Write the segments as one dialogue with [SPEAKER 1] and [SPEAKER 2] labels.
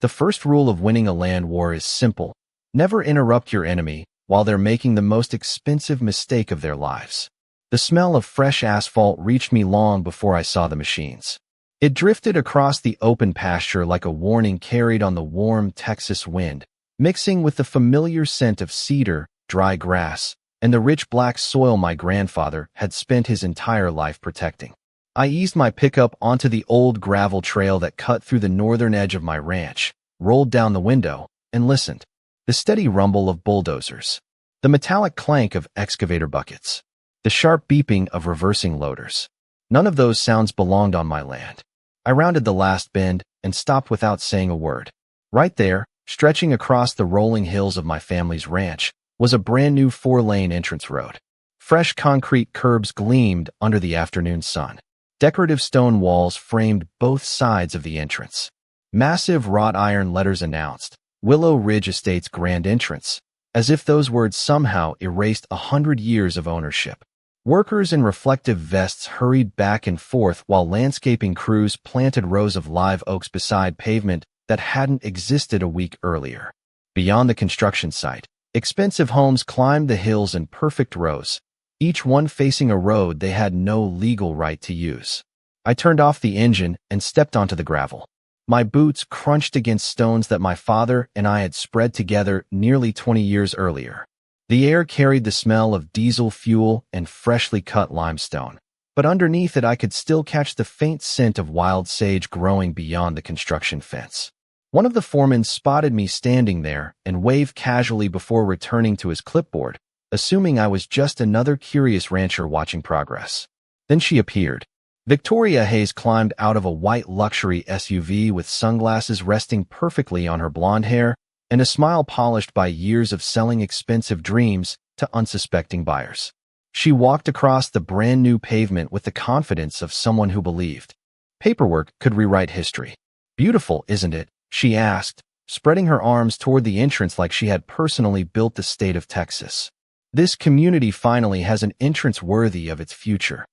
[SPEAKER 1] The first rule of winning a land war is simple. Never interrupt your enemy while they're making the most expensive mistake of their lives. The smell of fresh asphalt reached me long before I saw the machines. It drifted across the open pasture like a warning carried on the warm Texas wind, mixing with the familiar scent of cedar, dry grass, and the rich black soil my grandfather had spent his entire life protecting. I eased my pickup onto the old gravel trail that cut through the northern edge of my ranch, rolled down the window, and listened. The steady rumble of bulldozers, the metallic clank of excavator buckets, the sharp beeping of reversing loaders. None of those sounds belonged on my land. I rounded the last bend and stopped without saying a word. Right there, stretching across the rolling hills of my family's ranch, was a brand-new 4-lane entrance road. Fresh concrete curbs gleamed under the afternoon sun. Decorative stone walls framed both sides of the entrance. Massive wrought iron letters announced, "Willow Ridge Estates Grand Entrance," as if those words somehow erased 100 years of ownership. Workers in reflective vests hurried back and forth while landscaping crews planted rows of live oaks beside pavement that hadn't existed a week earlier. Beyond the construction site, expensive homes climbed the hills in perfect rows, each one facing a road they had no legal right to use. I turned off the engine and stepped onto the gravel. My boots crunched against stones that my father and I had spread together nearly 20 years earlier. The air carried the smell of diesel fuel and freshly cut limestone, but underneath it I could still catch the faint scent of wild sage growing beyond the construction fence. One of the foremen spotted me standing there and waved casually before returning to his clipboard, assuming I was just another curious rancher watching progress. Then she appeared. Victoria Hayes climbed out of a white luxury SUV with sunglasses resting perfectly on her blonde hair and a smile polished by years of selling expensive dreams to unsuspecting buyers. She walked across the brand-new pavement with the confidence of someone who believed paperwork could rewrite history. "Beautiful, isn't it?" she asked, spreading her arms toward the entrance like she had personally built the state of Texas. "This community finally has an entrance worthy of its future."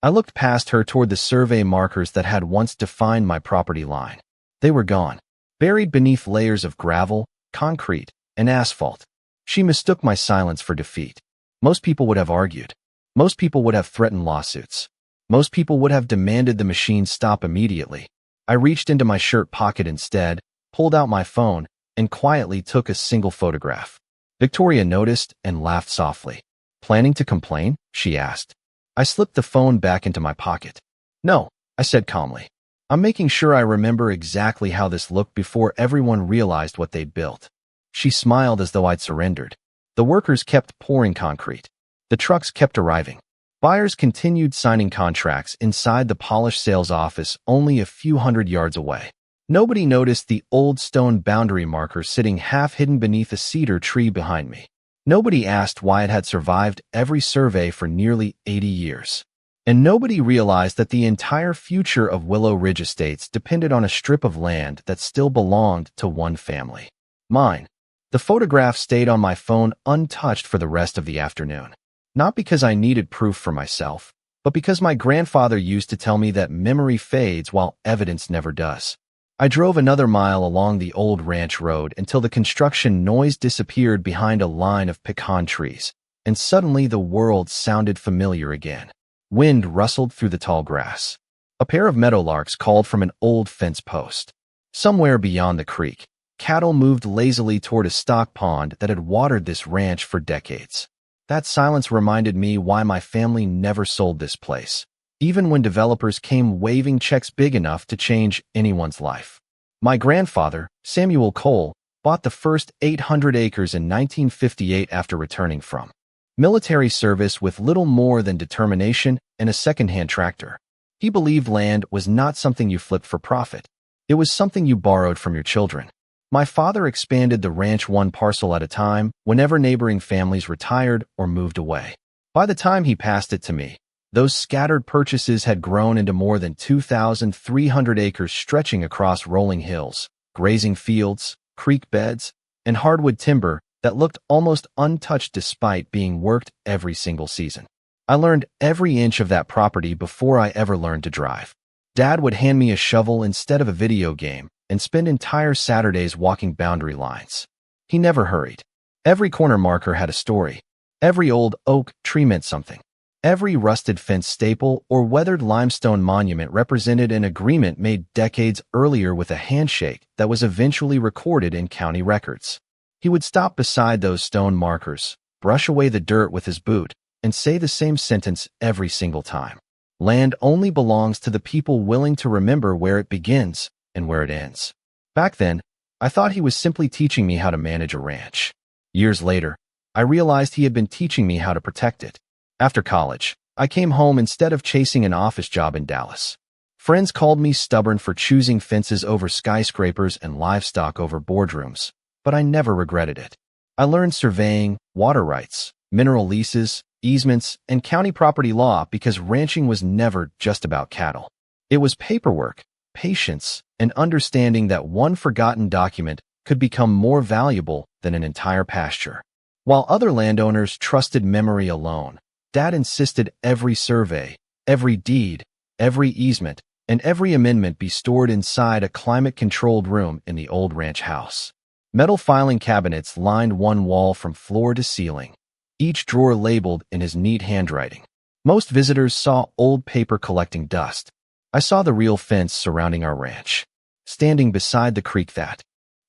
[SPEAKER 1] I looked past her toward the survey markers that had once defined my property line. They were gone, buried beneath layers of gravel, concrete, and asphalt. She mistook my silence for defeat. Most people would have argued. Most people would have threatened lawsuits. Most people would have demanded the machine stop immediately. I reached into my shirt pocket instead, pulled out my phone, and quietly took a single photograph. Victoria noticed and laughed softly. "Planning to complain?" she asked. I slipped the phone back into my pocket. "No," I said calmly. "I'm making sure I remember exactly how this looked before everyone realized what they'd built." She smiled as though I'd surrendered. The workers kept pouring concrete. The trucks kept arriving. Buyers continued signing contracts inside the polished sales office only a few hundred yards away. Nobody noticed the old stone boundary marker sitting half-hidden beneath a cedar tree behind me. Nobody asked why it had survived every survey for nearly 80 years. And nobody realized that the entire future of Willow Ridge Estates depended on a strip of land that still belonged to one family. Mine. The photograph stayed on my phone untouched for the rest of the afternoon. Not because I needed proof for myself, but because my grandfather used to tell me that memory fades while evidence never does. I drove another mile along the old ranch road until the construction noise disappeared behind a line of pecan trees, and suddenly the world sounded familiar again. Wind rustled through the tall grass. A pair of meadowlarks called from an old fence post. Somewhere beyond the creek, cattle moved lazily toward a stock pond that had watered this ranch for decades. That silence reminded me why my family never sold this place, even when developers came waving checks big enough to change anyone's life. My grandfather, Samuel Cole, bought the first 800 acres in 1958 after returning from military service with little more than determination and a second-hand tractor. He believed land was not something you flipped for profit. It was something you borrowed from your children. My father expanded the ranch one parcel at a time whenever neighboring families retired or moved away. By the time he passed it to me, those scattered purchases had grown into more than 2,300 acres stretching across rolling hills, grazing fields, creek beds, and hardwood timber that looked almost untouched despite being worked every single season. I learned every inch of that property before I ever learned to drive. Dad would hand me a shovel instead of a video game, and spend entire Saturdays walking boundary lines. He never hurried. Every corner marker had a story. Every old oak tree meant something. Every rusted fence staple or weathered limestone monument represented an agreement made decades earlier with a handshake that was eventually recorded in county records. He would stop beside those stone markers, brush away the dirt with his boot, and say the same sentence every single time. Land only belongs to the people willing to remember where it begins and where it ends. Back then, I thought he was simply teaching me how to manage a ranch. Years later, I realized he had been teaching me how to protect it. After college, I came home instead of chasing an office job in Dallas. Friends called me stubborn for choosing fences over skyscrapers and livestock over boardrooms, but I never regretted it. I learned surveying, water rights, mineral leases, easements, and county property law because ranching was never just about cattle. It was paperwork, patience, and understanding that one forgotten document could become more valuable than an entire pasture. While other landowners trusted memory alone, Dad insisted every survey, every deed, every easement, and every amendment be stored inside a climate-controlled room in the old ranch house. Metal filing cabinets lined one wall from floor to ceiling, each drawer labeled in his neat handwriting. Most visitors saw old paper collecting dust. I saw the real fence surrounding our ranch, standing beside the creek that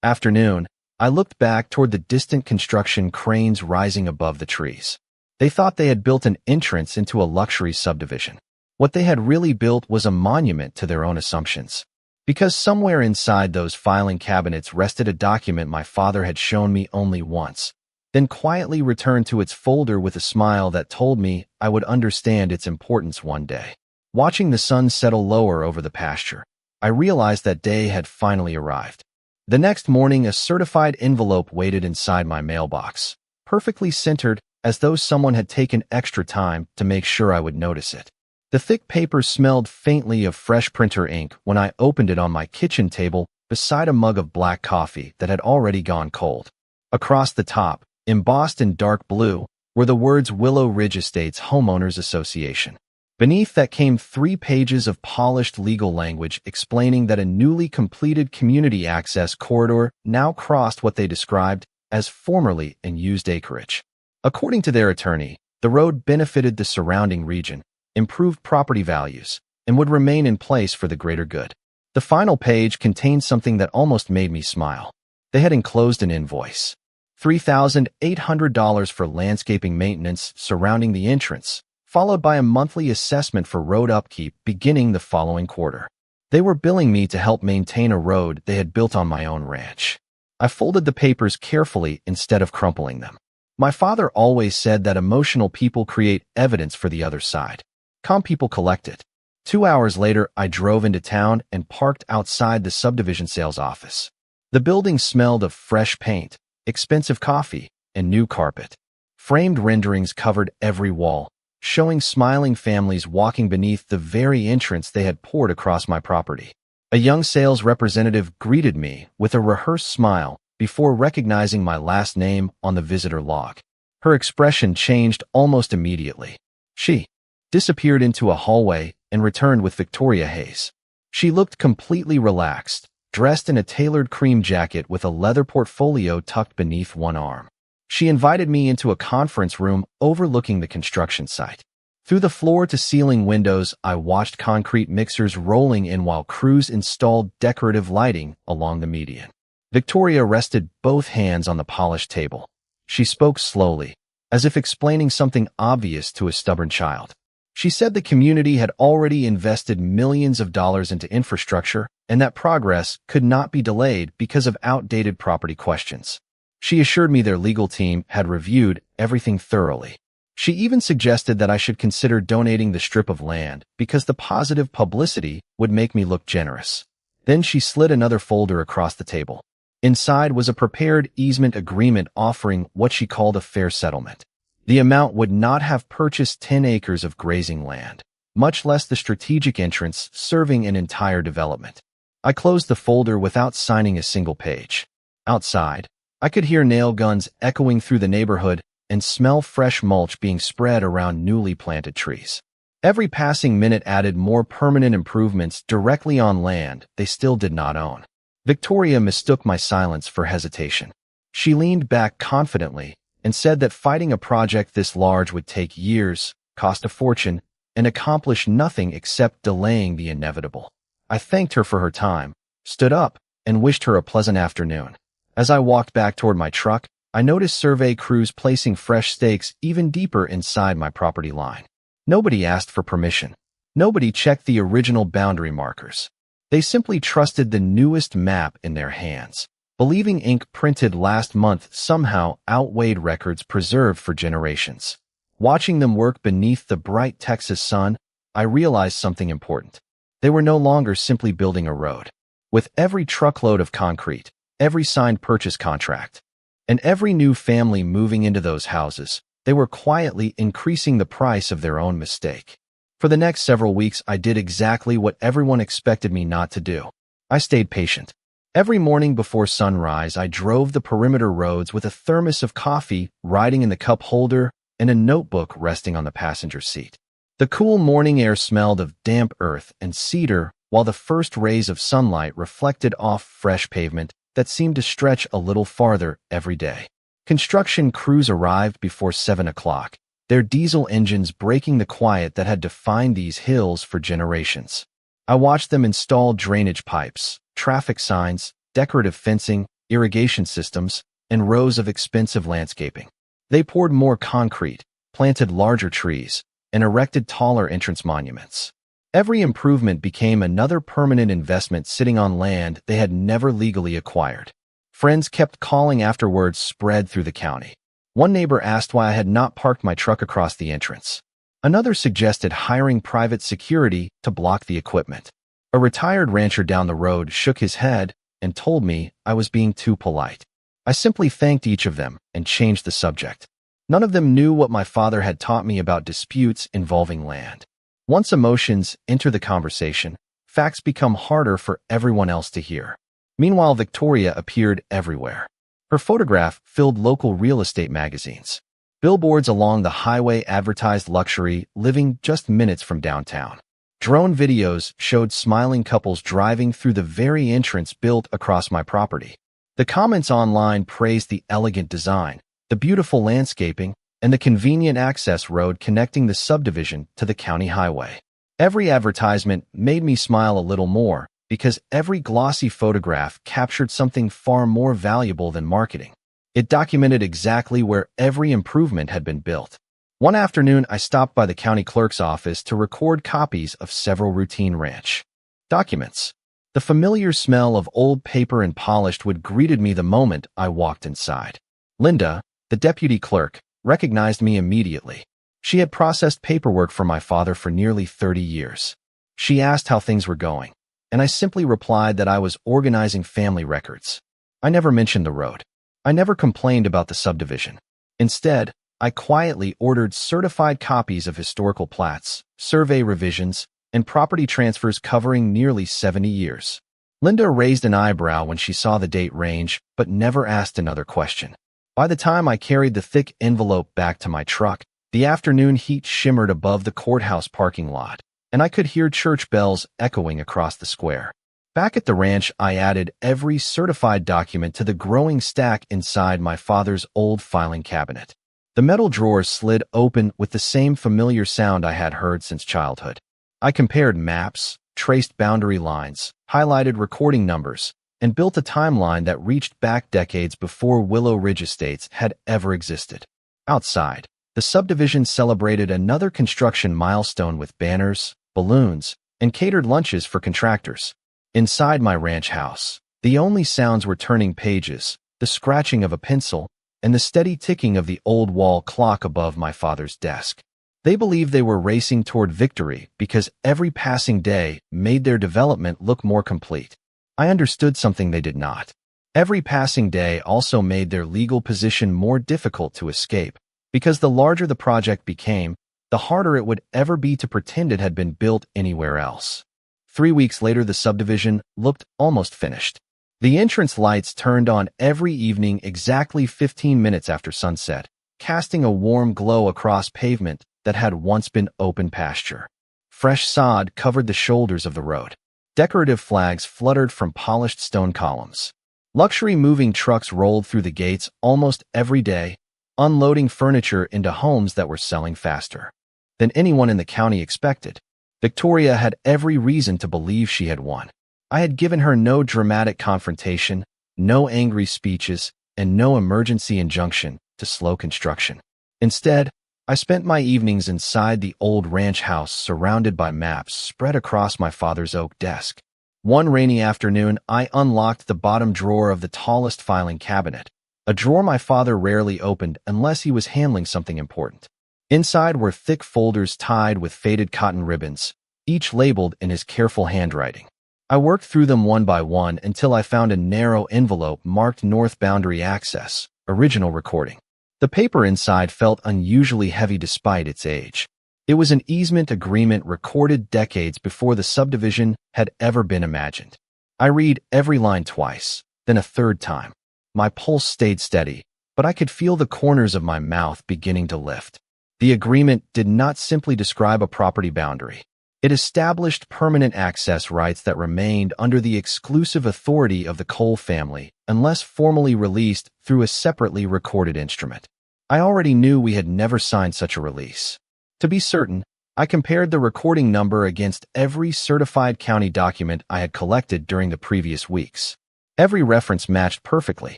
[SPEAKER 1] afternoon. I looked back toward the distant construction cranes rising above the trees. They thought they had built an entrance into a luxury subdivision. What they had really built was a monument to their own assumptions. Because somewhere inside those filing cabinets rested a document my father had shown me only once, then quietly returned to its folder with a smile that told me I would understand its importance one day. Watching the sun settle lower over the pasture, I realized that day had finally arrived. The next morning, a certified envelope waited inside my mailbox, perfectly centered, as though someone had taken extra time to make sure I would notice it. The thick paper smelled faintly of fresh printer ink when I opened it on my kitchen table beside a mug of black coffee that had already gone cold. Across the top, embossed in dark blue, were the words Willow Ridge Estates Homeowners Association. Beneath that came 3 pages of polished legal language explaining that a newly completed community access corridor now crossed what they described as formerly unused acreage. According to their attorney, the road benefited the surrounding region, improved property values, and would remain in place for the greater good. The final page contained something that almost made me smile. They had enclosed an invoice. $3,800 for landscaping maintenance surrounding the entrance, followed by a monthly assessment for road upkeep beginning the following quarter. They were billing me to help maintain a road they had built on my own ranch. I folded the papers carefully instead of crumpling them. My father always said that emotional people create evidence for the other side. Calm people collect it. 2 hours later, I drove into town and parked outside the subdivision sales office. The building smelled of fresh paint, expensive coffee, and new carpet. Framed renderings covered every wall, showing smiling families walking beneath the very entrance they had poured across my property. A young sales representative greeted me with a rehearsed smile before recognizing my last name on the visitor log. Her expression changed almost immediately. She disappeared into a hallway and returned with Victoria Hayes. She looked completely relaxed, dressed in a tailored cream jacket with a leather portfolio tucked beneath one arm. She invited me into a conference room overlooking the construction site. Through the floor-to-ceiling windows, I watched concrete mixers rolling in while crews installed decorative lighting along the median. Victoria rested both hands on the polished table. She spoke slowly, as if explaining something obvious to a stubborn child. She said the community had already invested millions of dollars into infrastructure and that progress could not be delayed because of outdated property questions. She assured me their legal team had reviewed everything thoroughly. She even suggested that I should consider donating the strip of land because the positive publicity would make me look generous. Then she slid another folder across the table. Inside was a prepared easement agreement offering what she called a fair settlement. The amount would not have purchased 10 acres of grazing land, much less the strategic entrance serving an entire development. I closed the folder without signing a single page. Outside, I could hear nail guns echoing through the neighborhood and smell fresh mulch being spread around newly planted trees. Every passing minute added more permanent improvements directly on land they still did not own. Victoria mistook my silence for hesitation. She leaned back confidently and said that fighting a project this large would take years, cost a fortune, and accomplish nothing except delaying the inevitable. I thanked her for her time, stood up, and wished her a pleasant afternoon. As I walked back toward my truck, I noticed survey crews placing fresh stakes even deeper inside my property line. Nobody asked for permission. Nobody checked the original boundary markers. They simply trusted the newest map in their hands, believing ink printed last month somehow outweighed records preserved for generations. Watching them work beneath the bright Texas sun, I realized something important. They were no longer simply building a road. With every truckload of concrete, every signed purchase contract, and every new family moving into those houses, they were quietly increasing the price of their own mistake. For the next several weeks, I did exactly what everyone expected me not to do. I stayed patient. Every morning before sunrise, I drove the perimeter roads with a thermos of coffee riding in the cup holder and a notebook resting on the passenger seat. The cool morning air smelled of damp earth and cedar, while the first rays of sunlight reflected off fresh pavement that seemed to stretch a little farther every day. Construction crews arrived before 7 o'clock, their diesel engines breaking the quiet that had defined these hills for generations. I watched them install drainage pipes, traffic signs, decorative fencing, irrigation systems, and rows of expensive landscaping. They poured more concrete, planted larger trees, and erected taller entrance monuments. Every improvement became another permanent investment sitting on land they had never legally acquired. Friends kept calling after word spread through the county. One neighbor asked why I had not parked my truck across the entrance. Another suggested hiring private security to block the equipment. A retired rancher down the road shook his head and told me I was being too polite. I simply thanked each of them and changed the subject. None of them knew what my father had taught me about disputes involving land. Once emotions enter the conversation, facts become harder for everyone else to hear. Meanwhile, Victoria appeared everywhere. Her photograph filled local real estate magazines. Billboards along the highway advertised luxury living just minutes from downtown. Drone videos showed smiling couples driving through the very entrance built across my property. The comments online praised the elegant design, the beautiful landscaping, and the convenient access road connecting the subdivision to the county highway. Every advertisement made me smile a little more because every glossy photograph captured something far more valuable than marketing. It documented exactly where every improvement had been built. One afternoon, I stopped by the county clerk's office to record copies of several routine ranch documents. The familiar smell of old paper and polished wood greeted me the moment I walked inside. Linda, the deputy clerk, recognized me immediately. She had processed paperwork for my father for nearly 30 years. She asked how things were going, and I simply replied that I was organizing family records. I never mentioned the road. I never complained about the subdivision. Instead, I quietly ordered certified copies of historical plats, survey revisions, and property transfers covering nearly 70 years. Linda raised an eyebrow when she saw the date range, but never asked another question. By the time I carried the thick envelope back to my truck, the afternoon heat shimmered above the courthouse parking lot, and I could hear church bells echoing across the square. Back at the ranch, I added every certified document to the growing stack inside my father's old filing cabinet. The metal drawers slid open with the same familiar sound I had heard since childhood. I compared maps, traced boundary lines, highlighted recording numbers, and built a timeline that reached back decades before Willow Ridge Estates had ever existed. Outside, the subdivision celebrated another construction milestone with banners, balloons, and catered lunches for contractors. Inside my ranch house, the only sounds were turning pages, the scratching of a pencil, and the steady ticking of the old wall clock above my father's desk. They believed they were racing toward victory because every passing day made their development look more complete. I understood something they did not. Every passing day also made their legal position more difficult to escape, because the larger the project became, the harder it would ever be to pretend it had been built anywhere else. 3 weeks later, the subdivision looked almost finished. The entrance lights turned on every evening exactly 15 minutes after sunset, casting a warm glow across pavement that had once been open pasture. Fresh sod covered the shoulders of the road. Decorative flags fluttered from polished stone columns. Luxury moving trucks rolled through the gates almost every day, unloading furniture into homes that were selling faster than anyone in the county expected. Victoria had every reason to believe she had won. I had given her no dramatic confrontation, no angry speeches, and no emergency injunction to slow construction. Instead, I spent my evenings inside the old ranch house surrounded by maps spread across my father's oak desk. One rainy afternoon, I unlocked the bottom drawer of the tallest filing cabinet, a drawer my father rarely opened unless he was handling something important. Inside were thick folders tied with faded cotton ribbons, each labeled in his careful handwriting. I worked through them one by one until I found a narrow envelope marked North Boundary Access, original recording. The paper inside felt unusually heavy despite its age. It was an easement agreement recorded decades before the subdivision had ever been imagined. I read every line twice, then a third time. My pulse stayed steady, but I could feel the corners of my mouth beginning to lift. The agreement did not simply describe a property boundary. It established permanent access rights that remained under the exclusive authority of the Cole family unless formally released through a separately recorded instrument. I already knew we had never signed such a release. To be certain, I compared the recording number against every certified county document I had collected during the previous weeks. Every reference matched perfectly.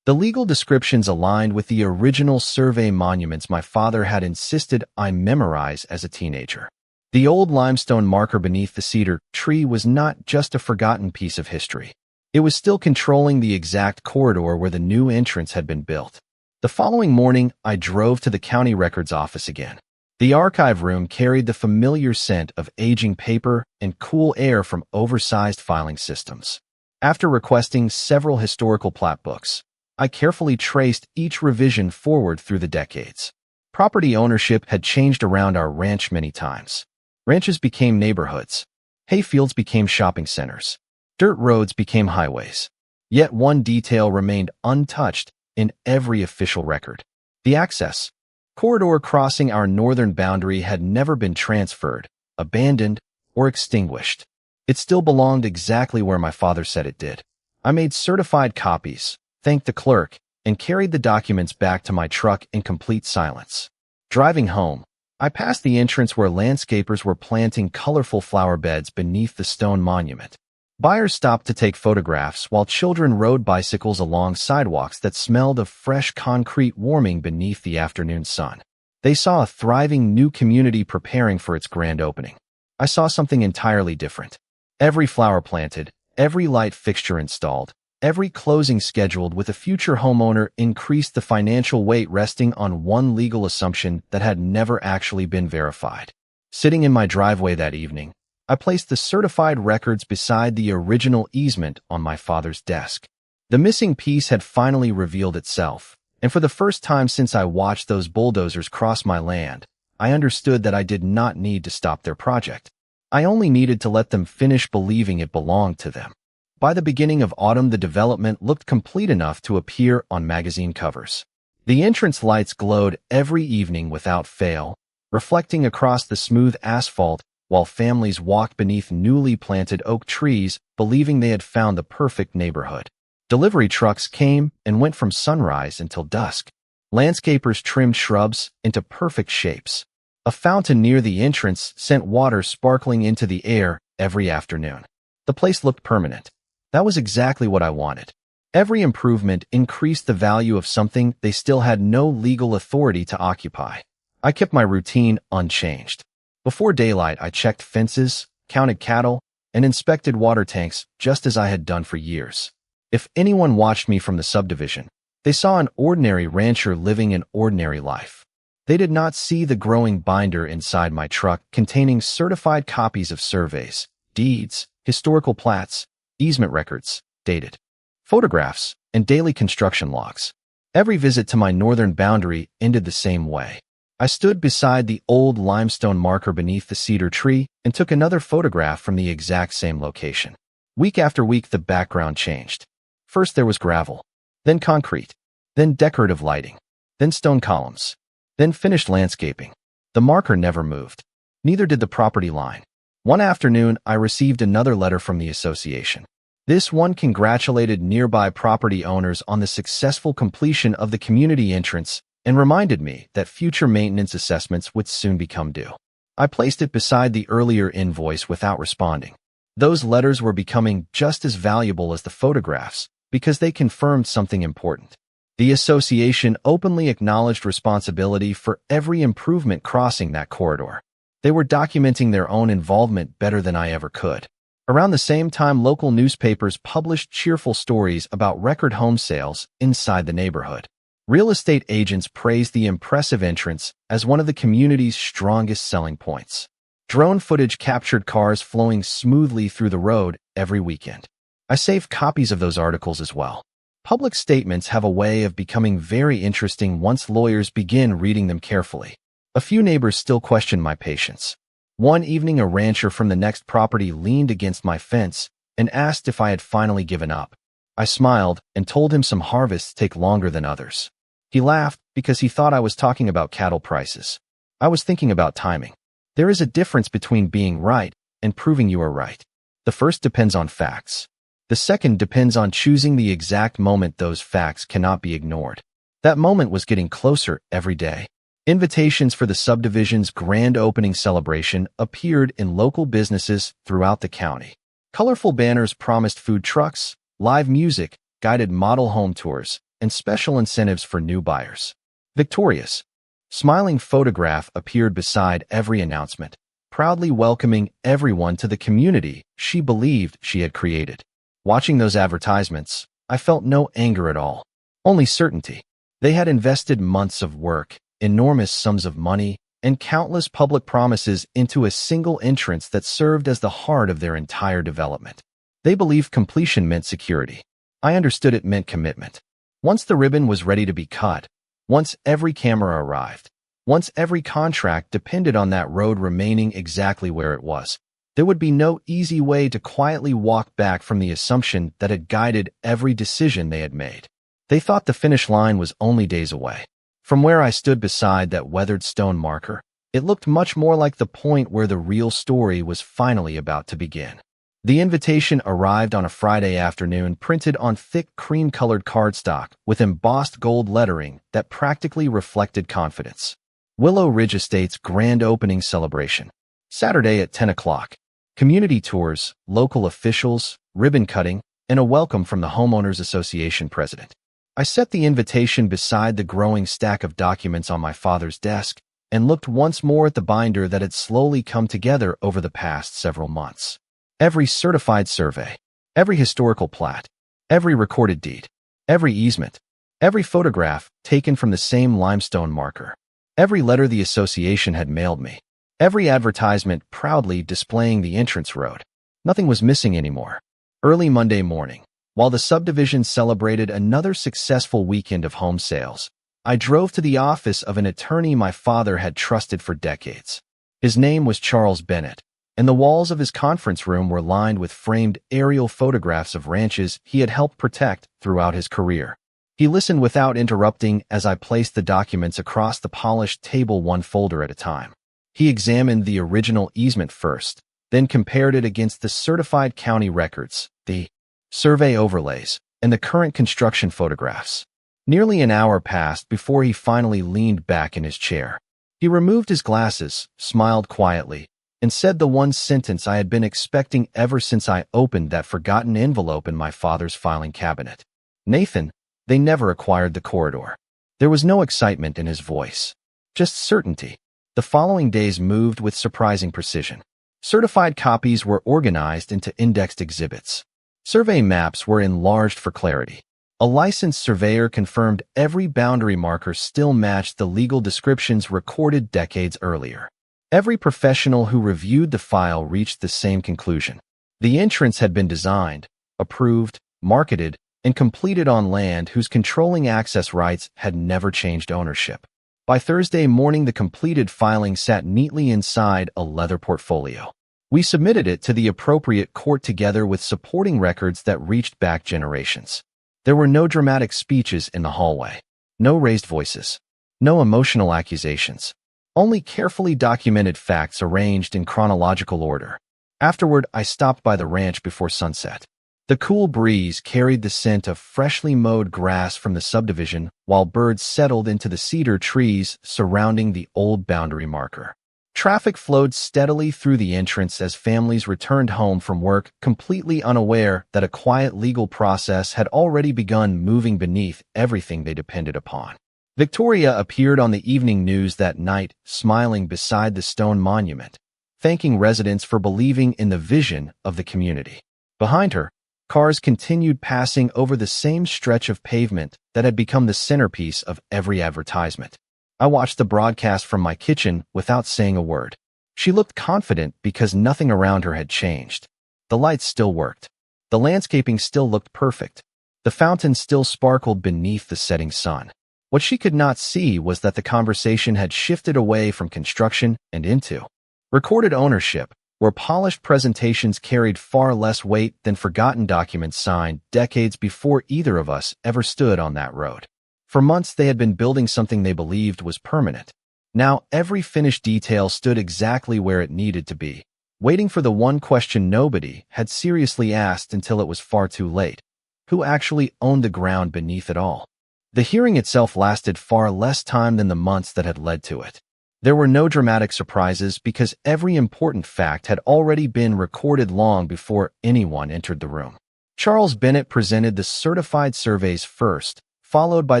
[SPEAKER 1] The legal descriptions aligned with the original survey monuments my father had insisted I memorize as a teenager. The old limestone marker beneath the cedar tree was not just a forgotten piece of history. It was still controlling the exact corridor where the new entrance had been built. The following morning, I drove to the county records office again. The archive room carried the familiar scent of aging paper and cool air from oversized filing systems. After requesting several historical plat books, I carefully traced each revision forward through the decades. Property ownership had changed around our ranch many times. Ranches became neighborhoods. Hayfields became shopping centers. Dirt roads became highways. Yet one detail remained untouched in every official record. The access corridor crossing our northern boundary had never been transferred, abandoned, or extinguished. It still belonged exactly where my father said it did. I made certified copies, thanked the clerk, and carried the documents back to my truck in complete silence. Driving home, I passed the entrance where landscapers were planting colorful flower beds beneath the stone monument. Buyers stopped to take photographs while children rode bicycles along sidewalks that smelled of fresh concrete warming beneath the afternoon sun. They saw a thriving new community preparing for its grand opening. I saw something entirely different. Every flower planted, every light fixture installed, every closing scheduled with a future homeowner increased the financial weight resting on one legal assumption that had never actually been verified. Sitting in my driveway that evening, I placed the certified records beside the original easement on my father's desk. The missing piece had finally revealed itself, and for the first time since I watched those bulldozers cross my land, I understood that I did not need to stop their project. I only needed to let them finish believing it belonged to them. By the beginning of autumn, the development looked complete enough to appear on magazine covers. The entrance lights glowed every evening without fail, reflecting across the smooth asphalt while families walked beneath newly planted oak trees, believing they had found the perfect neighborhood. Delivery trucks came and went from sunrise until dusk. Landscapers trimmed shrubs into perfect shapes. A fountain near the entrance sent water sparkling into the air every afternoon. The place looked permanent. That was exactly what I wanted. Every improvement increased the value of something they still had no legal authority to occupy. I kept my routine unchanged. Before daylight, I checked fences, counted cattle, and inspected water tanks just as I had done for years. If anyone watched me from the subdivision, they saw an ordinary rancher living an ordinary life. They did not see the growing binder inside my truck containing certified copies of surveys, deeds, historical plats, easement records, dated photographs, and daily construction logs. Every visit to my northern boundary ended the same way. I stood beside the old limestone marker beneath the cedar tree and took another photograph from the exact same location. Week after week, the background changed. First there was gravel, then concrete, then decorative lighting, then stone columns, then finished landscaping. The marker never moved. Neither did the property line. One afternoon, I received another letter from the association. This one congratulated nearby property owners on the successful completion of the community entrance and reminded me that future maintenance assessments would soon become due. I placed it beside the earlier invoice without responding. Those letters were becoming just as valuable as the photographs because they confirmed something important. The association openly acknowledged responsibility for every improvement crossing that corridor. They were documenting their own involvement better than I ever could. Around the same time, local newspapers published cheerful stories about record home sales inside the neighborhood. Real estate agents praised the impressive entrance as one of the community's strongest selling points. Drone footage captured cars flowing smoothly through the road every weekend. I saved copies of those articles as well. Public statements have a way of becoming very interesting once lawyers begin reading them carefully. A few neighbors still question my patience. One evening, a rancher from the next property leaned against my fence and asked if I had finally given up. I smiled and told him some harvests take longer than others. He laughed because he thought I was talking about cattle prices. I was thinking about timing. There is a difference between being right and proving you are right. The first depends on facts. The second depends on choosing the exact moment those facts cannot be ignored. That moment was getting closer every day. Invitations for the subdivision's grand opening celebration appeared in local businesses throughout the county. Colorful banners promised food trucks, live music, guided model home tours, and special incentives for new buyers. Victoria's smiling photograph appeared beside every announcement, proudly welcoming everyone to the community she believed she had created. Watching those advertisements, I felt no anger at all, only certainty. They had invested months of work, enormous sums of money, and countless public promises into a single entrance that served as the heart of their entire development. They believed completion meant security. I understood it meant commitment. Once the ribbon was ready to be cut, once every camera arrived, once every contract depended on that road remaining exactly where it was, there would be no easy way to quietly walk back from the assumption that had guided every decision they had made. They thought the finish line was only days away. From where I stood beside that weathered stone marker, it looked much more like the point where the real story was finally about to begin. The invitation arrived on a Friday afternoon, printed on thick cream-colored cardstock with embossed gold lettering that practically reflected confidence. Willow Ridge Estates grand opening celebration. Saturday at 10 o'clock. Community tours, local officials, ribbon cutting, and a welcome from the Homeowners Association president. I set the invitation beside the growing stack of documents on my father's desk and looked once more at the binder that had slowly come together over the past several months. Every certified survey, every historical plat, every recorded deed, every easement, every photograph taken from the same limestone marker, every letter the association had mailed me, every advertisement proudly displaying the entrance road. Nothing was missing anymore. Early Monday morning, while the subdivision celebrated another successful weekend of home sales, I drove to the office of an attorney my father had trusted for decades. His name was Charles Bennett, and the walls of his conference room were lined with framed aerial photographs of ranches he had helped protect throughout his career. He listened without interrupting as I placed the documents across the polished table, one folder at a time. He examined the original easement first, then compared it against the certified county records, the survey overlays, and the current construction photographs. Nearly an hour passed before he finally leaned back in his chair. He removed his glasses, smiled quietly, and said the one sentence I had been expecting ever since I opened that forgotten envelope in my father's filing cabinet. Nathan, they never acquired the corridor. There was no excitement in his voice, just certainty. The following days moved with surprising precision. Certified copies were organized into indexed exhibits. Survey maps were enlarged for clarity. A licensed surveyor confirmed every boundary marker still matched the legal descriptions recorded decades earlier. Every professional who reviewed the file reached the same conclusion. The entrance had been designed, approved, marketed, and completed on land whose controlling access rights had never changed ownership. By Thursday morning, the completed filing sat neatly inside a leather portfolio. We submitted it to the appropriate court together with supporting records that reached back generations. There were no dramatic speeches in the hallway, no raised voices, no emotional accusations. Only carefully documented facts arranged in chronological order. Afterward, I stopped by the ranch before sunset. The cool breeze carried the scent of freshly mowed grass from the subdivision, while birds settled into the cedar trees surrounding the old boundary marker. Traffic flowed steadily through the entrance as families returned home from work, completely unaware that a quiet legal process had already begun moving beneath everything they depended upon. Victoria appeared on the evening news that night, smiling beside the stone monument, thanking residents for believing in the vision of the community. Behind her, cars continued passing over the same stretch of pavement that had become the centerpiece of every advertisement. I watched the broadcast from my kitchen without saying a word. She looked confident because nothing around her had changed. The lights still worked. The landscaping still looked perfect. The fountain still sparkled beneath the setting sun. What she could not see was that the conversation had shifted away from construction and into recorded ownership, where polished presentations carried far less weight than forgotten documents signed decades before either of us ever stood on that road. For months, they had been building something they believed was permanent. Now, every finished detail stood exactly where it needed to be, waiting for the one question nobody had seriously asked until it was far too late: who actually owned the ground beneath it all? The hearing itself lasted far less time than the months that had led to it. There were no dramatic surprises because every important fact had already been recorded long before anyone entered the room. Charles Bennett presented the certified surveys first, followed by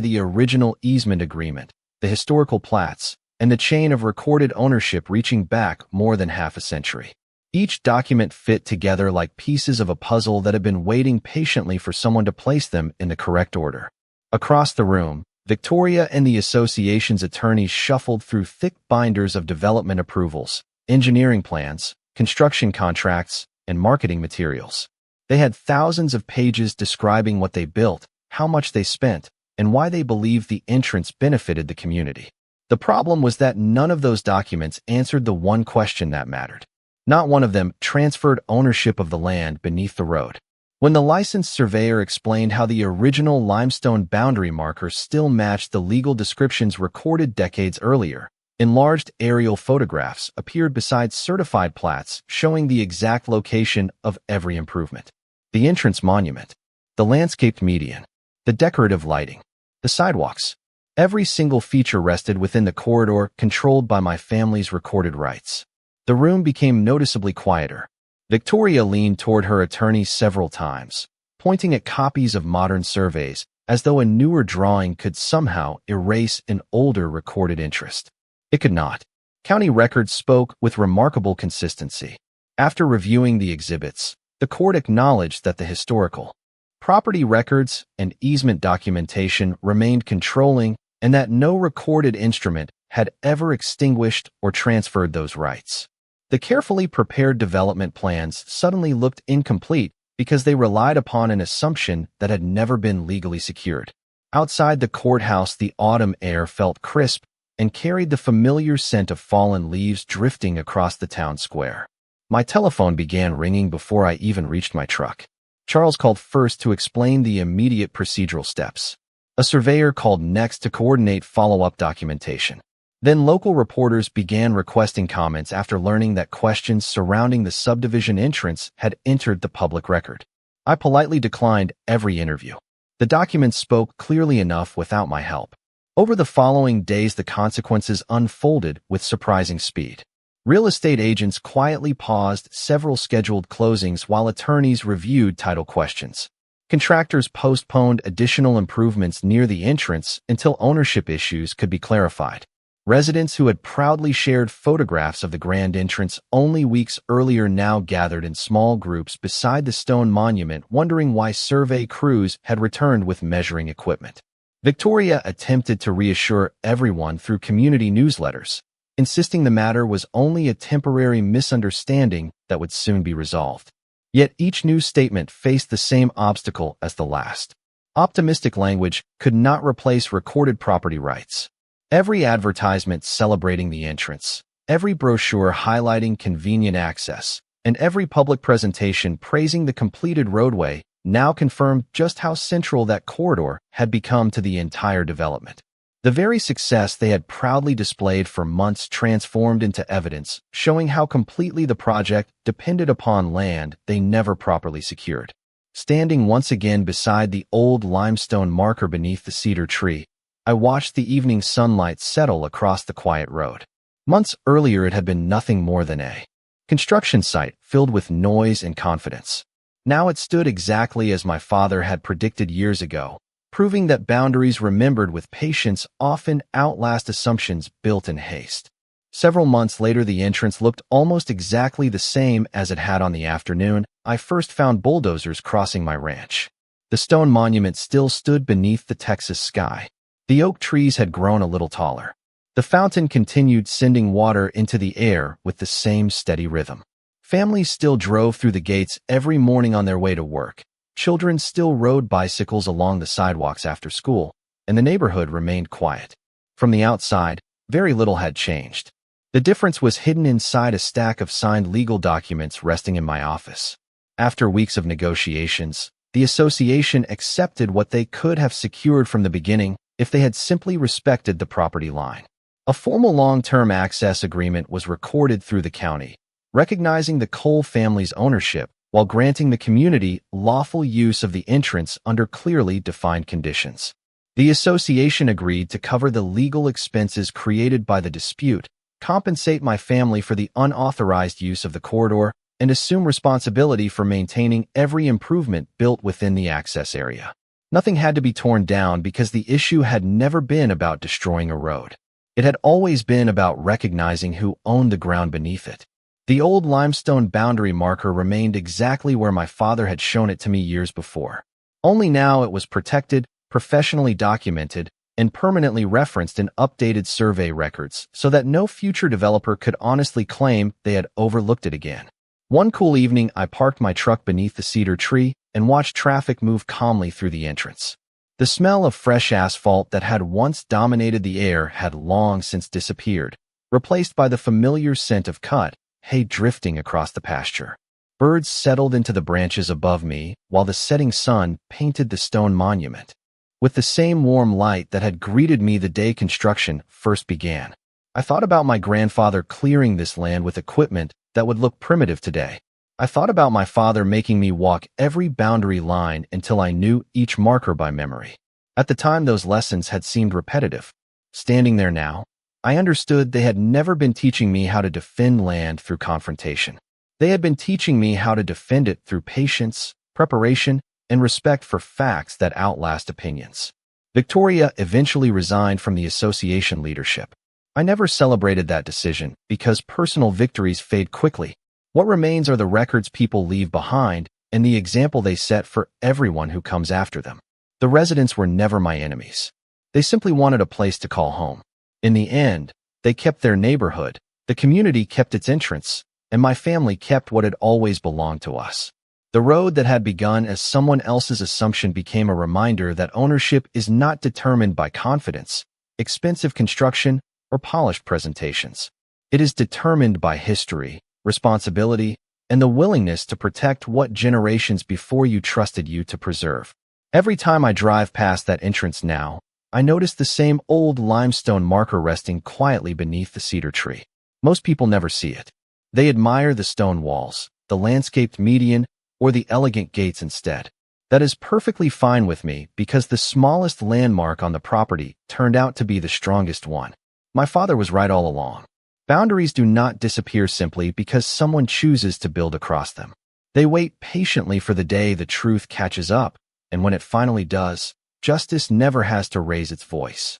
[SPEAKER 1] the original easement agreement, the historical plats, and the chain of recorded ownership reaching back more than half a century. Each document fit together like pieces of a puzzle that had been waiting patiently for someone to place them in the correct order. Across the room, Victoria and the association's attorneys shuffled through thick binders of development approvals, engineering plans, construction contracts, and marketing materials. They had thousands of pages describing what they built, how much they spent, and why they believed the entrance benefited the community. The problem was that none of those documents answered the one question that mattered. Not one of them transferred ownership of the land beneath the road. When the licensed surveyor explained how the original limestone boundary marker still matched the legal descriptions recorded decades earlier, enlarged aerial photographs appeared beside certified plats showing the exact location of every improvement. The entrance monument, the landscaped median, the decorative lighting, the sidewalks. Every single feature rested within the corridor controlled by my family's recorded rights. The room became noticeably quieter. Victoria leaned toward her attorney several times, pointing at copies of modern surveys, as though a newer drawing could somehow erase an older recorded interest. It could not. County records spoke with remarkable consistency. After reviewing the exhibits, the court acknowledged that the historical property records and easement documentation remained controlling and that no recorded instrument had ever extinguished or transferred those rights. The carefully prepared development plans suddenly looked incomplete because they relied upon an assumption that had never been legally secured. Outside the courthouse, the autumn air felt crisp and carried the familiar scent of fallen leaves drifting across the town square. My telephone began ringing before I even reached my truck. Charles called first to explain the immediate procedural steps. A surveyor called next to coordinate follow-up documentation. Then local reporters began requesting comments after learning that questions surrounding the subdivision entrance had entered the public record. I politely declined every interview. The documents spoke clearly enough without my help. Over the following days, the consequences unfolded with surprising speed. Real estate agents quietly paused several scheduled closings while attorneys reviewed title questions. Contractors postponed additional improvements near the entrance until ownership issues could be clarified. Residents who had proudly shared photographs of the grand entrance only weeks earlier now gathered in small groups beside the stone monument, wondering why survey crews had returned with measuring equipment. Victoria attempted to reassure everyone through community newsletters, insisting the matter was only a temporary misunderstanding that would soon be resolved. Yet each news statement faced the same obstacle as the last. Optimistic language could not replace recorded property rights. Every advertisement celebrating the entrance, every brochure highlighting convenient access, and every public presentation praising the completed roadway now confirmed just how central that corridor had become to the entire development. The very success they had proudly displayed for months transformed into evidence, showing how completely the project depended upon land they never properly secured. Standing once again beside the old limestone marker beneath the cedar tree, I watched the evening sunlight settle across the quiet road. Months earlier it had been nothing more than a construction site filled with noise and confidence. Now it stood exactly as my father had predicted years ago, proving that boundaries remembered with patience often outlast assumptions built in haste. Several months later, the entrance looked almost exactly the same as it had on the afternoon I first found bulldozers crossing my ranch. The stone monument still stood beneath the Texas sky. The oak trees had grown a little taller. The fountain continued sending water into the air with the same steady rhythm. Families still drove through the gates every morning on their way to work. Children still rode bicycles along the sidewalks after school, and the neighborhood remained quiet. From the outside, very little had changed. The difference was hidden inside a stack of signed legal documents resting in my office. After weeks of negotiations, the association accepted what they could have secured from the beginning if they had simply respected the property line. A formal long-term access agreement was recorded through the county, recognizing the Cole family's ownership while granting the community lawful use of the entrance under clearly defined conditions. The association agreed to cover the legal expenses created by the dispute, compensate my family for the unauthorized use of the corridor, and assume responsibility for maintaining every improvement built within the access area. Nothing had to be torn down because the issue had never been about destroying a road. It had always been about recognizing who owned the ground beneath it. The old limestone boundary marker remained exactly where my father had shown it to me years before. Only now it was protected, professionally documented, and permanently referenced in updated survey records so that no future developer could honestly claim they had overlooked it again. One cool evening, I parked my truck beneath the cedar tree and watched traffic move calmly through the entrance. The smell of fresh asphalt that had once dominated the air had long since disappeared, replaced by the familiar scent of cut hay drifting across the pasture. Birds settled into the branches above me while the setting sun painted the stone monument with the same warm light that had greeted me the day construction first began. I thought about my grandfather clearing this land with equipment that would look primitive today. I thought about my father making me walk every boundary line until I knew each marker by memory. At the time, those lessons had seemed repetitive. Standing there now, I understood they had never been teaching me how to defend land through confrontation. They had been teaching me how to defend it through patience, preparation, and respect for facts that outlast opinions. Victoria eventually resigned from the association leadership. I never celebrated that decision because personal victories fade quickly. What remains are the records people leave behind and the example they set for everyone who comes after them. The residents were never my enemies. They simply wanted a place to call home. In the end, they kept their neighborhood, the community kept its entrance, and my family kept what had always belonged to us. The road that had begun as someone else's assumption became a reminder that ownership is not determined by confidence, expensive construction, or polished presentations. It is determined by history, responsibility, and the willingness to protect what generations before you trusted you to preserve. Every time I drive past that entrance now, I notice the same old limestone marker resting quietly beneath the cedar tree. Most people never see it. They admire the stone walls, the landscaped median, or the elegant gates instead. That is perfectly fine with me because the smallest landmark on the property turned out to be the strongest one. My father was right all along. Boundaries do not disappear simply because someone chooses to build across them. They wait patiently for the day the truth catches up, and when it finally does, justice never has to raise its voice.